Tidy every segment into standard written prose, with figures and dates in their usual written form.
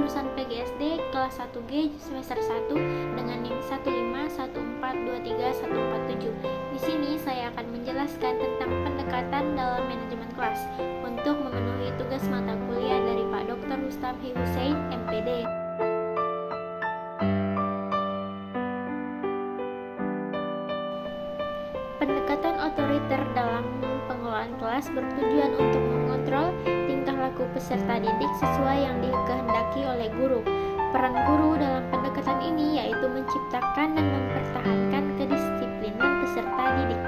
jurusan PGSD kelas 1G semester 1 dengan NIM 151423147. Di sini saya akan menjelaskan tentang pendekatan dalam manajemen kelas untuk memenuhi tugas mata kuliah dari Pak Dr. Rustam Hussein, MPD. Pendekatan otoriter dalam pengelolaan kelas bertujuan untuk mengontrol tingkah laku peserta didik sesuai yang dikehendaki oleh guru. Peran guru dalam pendekatan ini yaitu menciptakan dan mempertahankan kedisiplinan peserta didik.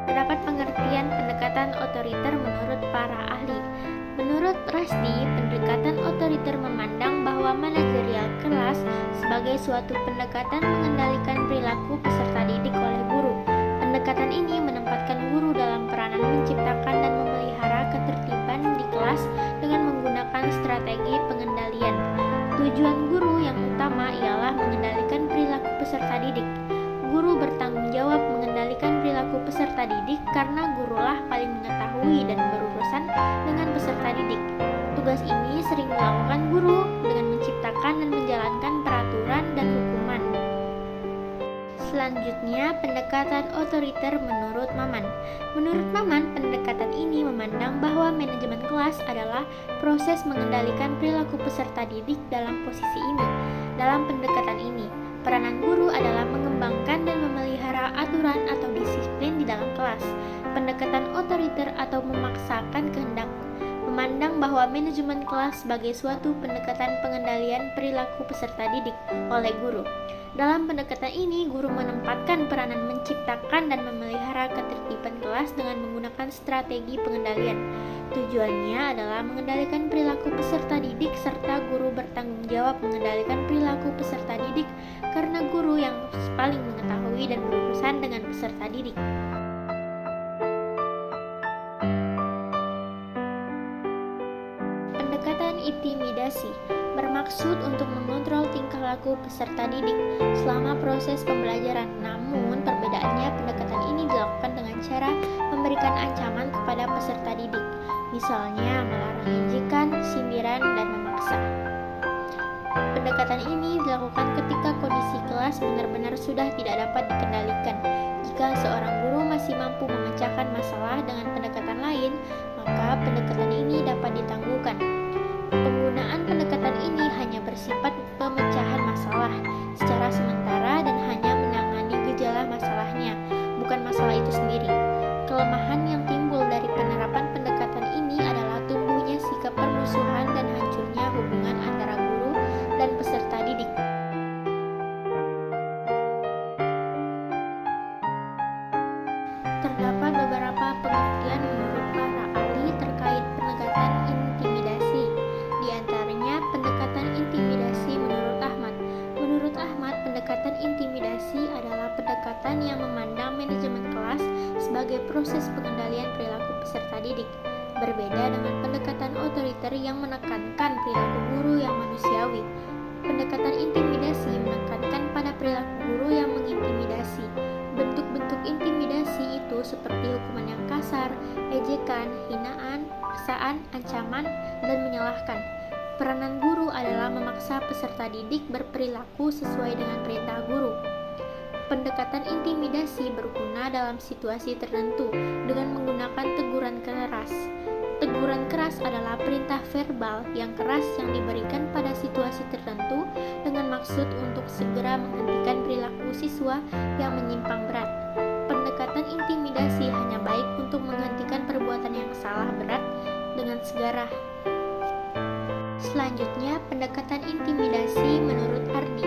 Terdapat pengertian pendekatan otoriter menurut para ahli. Menurut Rasdi, pendekatan otoriter memandang bahwa manajerial kelas sebagai suatu pendekatan mengendalikan perilaku peserta didik oleh guru. Pendekatan ini menempatkan guru dalam peranan menciptakan dan memelihara ketertiban di kelas dengan menggunakan strategi pengendalian. Tujuan guru yang utama ialah mengendalikan perilaku peserta didik. Guru bertanggung jawab mengendalikan perilaku peserta didik karena gurulah paling mengetahui dan berurusan dengan peserta didik. Tugas ini sering dilakukan guru dengan menciptakan dan menjalankan peraturan dan hukuman. Selanjutnya, pendekatan otoriter menurut Maman. Menurut Maman, pendekatan ini memandang bahwa manajemen kelas adalah proses mengendalikan perilaku peserta didik dalam posisi ini. Dalam pendekatan ini, peranan guru adalah mengembangkan dan memelihara aturan atau disiplin di dalam kelas. Pendekatan otoriter atau memaksakan kehendak memandang bahwa manajemen kelas sebagai suatu pendekatan pengendalian perilaku peserta didik oleh guru. Dalam pendekatan ini, guru menempatkan peranan menciptakan dan memelihara ketertiban kelas dengan menggunakan strategi pengendalian. Tujuannya adalah mengendalikan perilaku peserta didik serta guru bertanggung jawab mengendalikan perilaku peserta didik karena guru yang paling mengetahui dan berurusan dengan peserta didik. Pendekatan intimidasi bermaksud untuk mengontrol tingkah laku peserta didik selama proses pembelajaran. Namun, perbedaannya pendekatan ini dilakukan dengan cara memberikan ancaman kepada peserta didik, misalnya melarang ejekan, sindiran, dan memaksa. Pendekatan ini dilakukan ketika kondisi kelas benar-benar sudah tidak dapat dikendalikan. Jika seorang guru masih mampu memecahkan masalah dengan pendekatan lain, maka pendekatan ini dapat ditangguhkan. Penggunaan pendekatan ini hanya bersifat pemecahan masalah secara sementara dan hanya menangani gejala masalahnya, bukan masalah itu sendiri. Kelemahan yang timbul dari penerapan pendekatan ini adalah tumbuhnya sikap permusuhan dan hancurnya hubungan antara guru dan peserta didik. Terdapat beberapa pengertian menurut para ahli terkait pendekatan intimidasi. Di antaranya pendekatan intimidasi menurut Ahmad. Menurut Ahmad, pendekatan intimidasi adalah pendekatan yang memandang manajemen kelas sebagai proses pengendalian perilaku peserta didik. Berbeda dengan pendekatan otoriter yang menekankan perilaku guru yang manusiawi. Pendekatan intimidasi menekankan pada perilaku guru yang mengintimidasi. Bentuk-bentuk intimidasi itu seperti hukuman yang kasar, ejekan, hinaan, paksaan, ancaman, dan menyalahkan. Peranan guru adalah memaksa peserta didik berperilaku sesuai dengan perintah guru. Pendekatan intimidasi berguna dalam situasi tertentu dengan menggunakan teguran keras. Teguran keras adalah perintah verbal yang keras yang diberikan pada situasi tertentu dengan maksud untuk segera menghentikan perilaku siswa yang menyimpang berat. Pendekatan intimidasi hanya baik untuk menghentikan perbuatan yang salah berat dengan segera. Selanjutnya, pendekatan intimidasi menurut Ardi.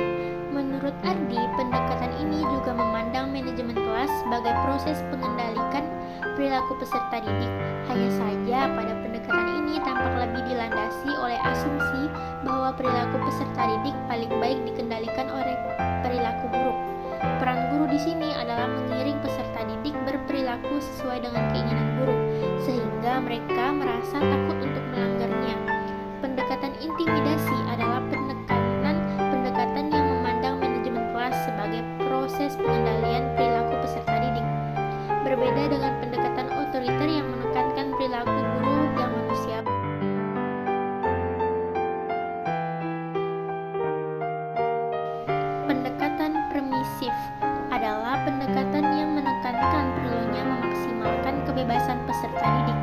Menurut Ardi, pendekatan ini juga memandang manajemen kelas sebagai proses pengendalikan perilaku peserta didik. Hanya saja pada pendekatan ini tampak lebih dilandasi oleh asumsi bahwa perilaku peserta didik paling baik dikendalikan oleh perilaku buruk. Peran guru di sini adalah mengiring peserta didik berperilaku sesuai dengan keinginan guru, sehingga mereka merasa takut untuk melanggarnya. Pendekatan intimidasi adalah pendekatan yang memandang manajemen kelas sebagai proses pengendalian perilaku peserta didik. Berbeda dengan pendekatan otoriter yang menekankan peserta didik.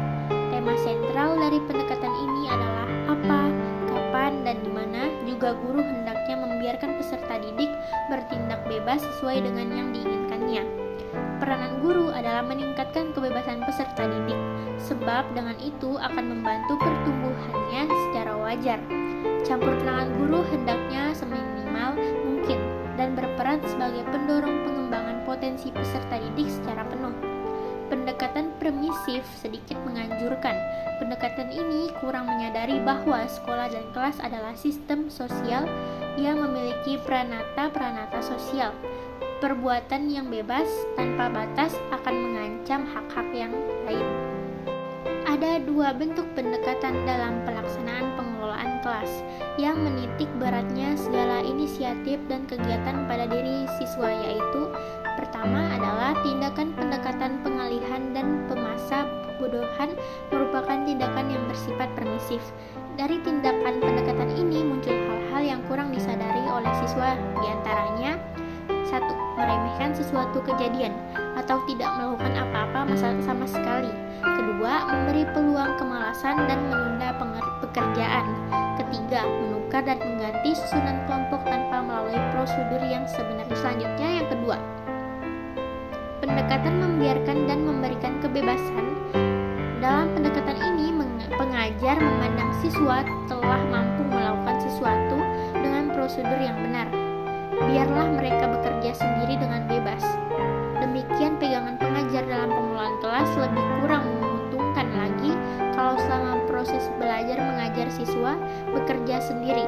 Tema sentral dari pendekatan ini adalah apa, kapan, dan di mana juga guru hendaknya membiarkan peserta didik bertindak bebas sesuai dengan yang diinginkannya. Peranan guru adalah meningkatkan kebebasan peserta didik, sebab dengan itu akan membantu pertumbuhannya secara wajar. Campur tangan guru hendaknya seminimal mungkin dan berperan sebagai pendorong pengembangan potensi peserta didik secara penuh. Pendekatan permisif sedikit menganjurkan. Pendekatan ini kurang menyadari bahwa sekolah dan kelas adalah sistem sosial yang memiliki pranata-pranata sosial. Perbuatan yang bebas tanpa batas akan mengancam hak-hak yang lain. Ada dua bentuk pendekatan dalam pelaksanaan pengelolaan kelas yang menitik beratnya segala inisiatif dan kegiatan pada diri siswa, yaitu pertama adalah tindakan pendekatan pengalihan dan pemasa bodohan merupakan tindakan yang bersifat permisif. Dari tindakan pendekatan ini muncul hal-hal yang kurang disadari oleh siswa, diantaranya 1. Meremehkan sesuatu kejadian atau tidak melakukan apa-apa sama sekali. Kedua, memberi peluang kemalasan dan menunda pekerjaan. Ketiga, menukar dan mengganti susunan kelompok tanpa melalui prosedur yang sebenarnya. Selanjutnya yang kedua, pendekatan membiarkan dan memberikan kebebasan. Dalam pendekatan ini, pengajar memandang siswa telah mampu melakukan sesuatu dengan prosedur yang benar. Biarlah mereka bekerja sendiri dengan bebas. Demikian pegangan pengajar dalam pengelolaan kelas lebih kurang menguntungkan lagi kalau selama proses belajar mengajar siswa bekerja sendiri.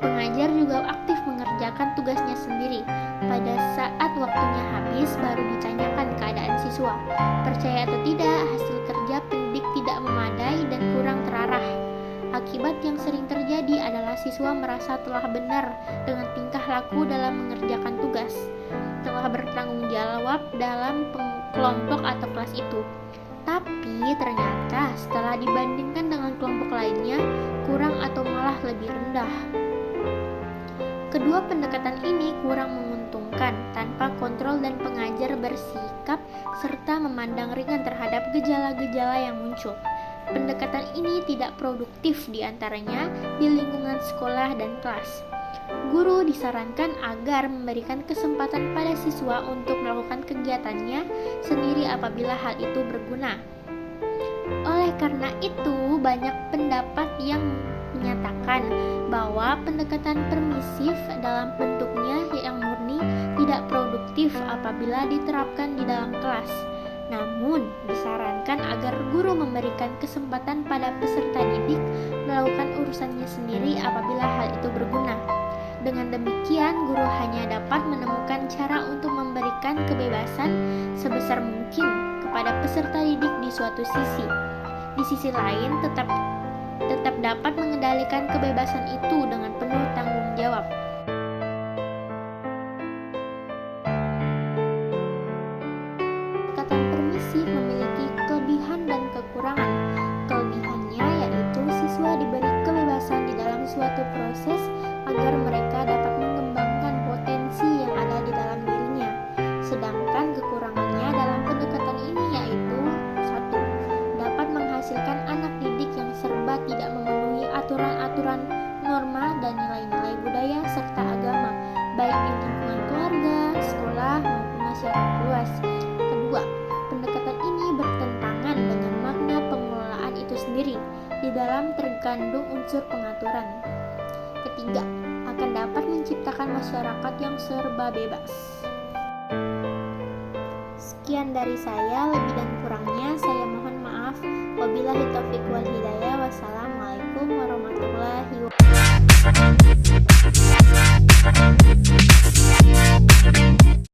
Pengajar juga aktif mengerjakan tugasnya sendiri. Pada saat waktunya habis baru ditanyakan keadaan siswa. Percaya atau tidak, hasil kerja pendidik tidak memadai dan kurang terarah. Akibat yang sering terjadi adalah siswa merasa telah benar dengan tingkah laku dalam mengerjakan tugas, telah bertanggung jawab dalam kelompok atau kelas itu. Tapi ternyata setelah dibandingkan dengan kelompok lainnya, kurang atau malah lebih rendah. Kedua pendekatan ini kurang menguntungkan tanpa kontrol dan pengajar bersikap serta memandang ringan terhadap gejala-gejala yang muncul. Pendekatan ini tidak produktif diantaranya di lingkungan sekolah dan kelas. Guru disarankan agar memberikan kesempatan pada siswa untuk melakukan kegiatannya sendiri apabila hal itu berguna. Oleh karena itu, banyak pendapat yang menyatakan bahwa pendekatan permisif dalam bentuknya yang murni tidak produktif apabila diterapkan di dalam kelas. Namun, disarankan agar guru memberikan kesempatan pada peserta didik melakukan urusannya sendiri apabila hal itu berguna. Dengan demikian, guru hanya dapat menemukan cara untuk memberikan kebebasan sebesar mungkin kepada peserta didik di suatu sisi. Di sisi lain, tetap dapat mengendalikan kebebasan itu dengan penuh tanggung jawab. Memiliki kelebihan dan kekurangan. Kelebihannya yaitu siswa diberi kebebasan di dalam suatu proses agar mereka dapat mengembangkan potensi yang ada di dalam dirinya. Sedangkan kekurangannya dalam pendekatan ini yaitu 1. Dapat menghasilkan anak didik yang serba tidak memenuhi aturan-aturan, norma, dan nilai-nilai budaya serta agama, baik di lingkungan keluarga, sekolah, maupun masyarakat luas. Kedua, pendekatan ini bertentangan dengan makna pengelolaan itu sendiri. Di dalam terkandung unsur pengaturan. Ketiga, akan dapat menciptakan masyarakat yang serba bebas. Sekian dari saya, lebih dan kurangnya saya mohon maaf. Wabillahi taufiq wal hidayah. Wassalamualaikum warahmatullahi wabarakatuh.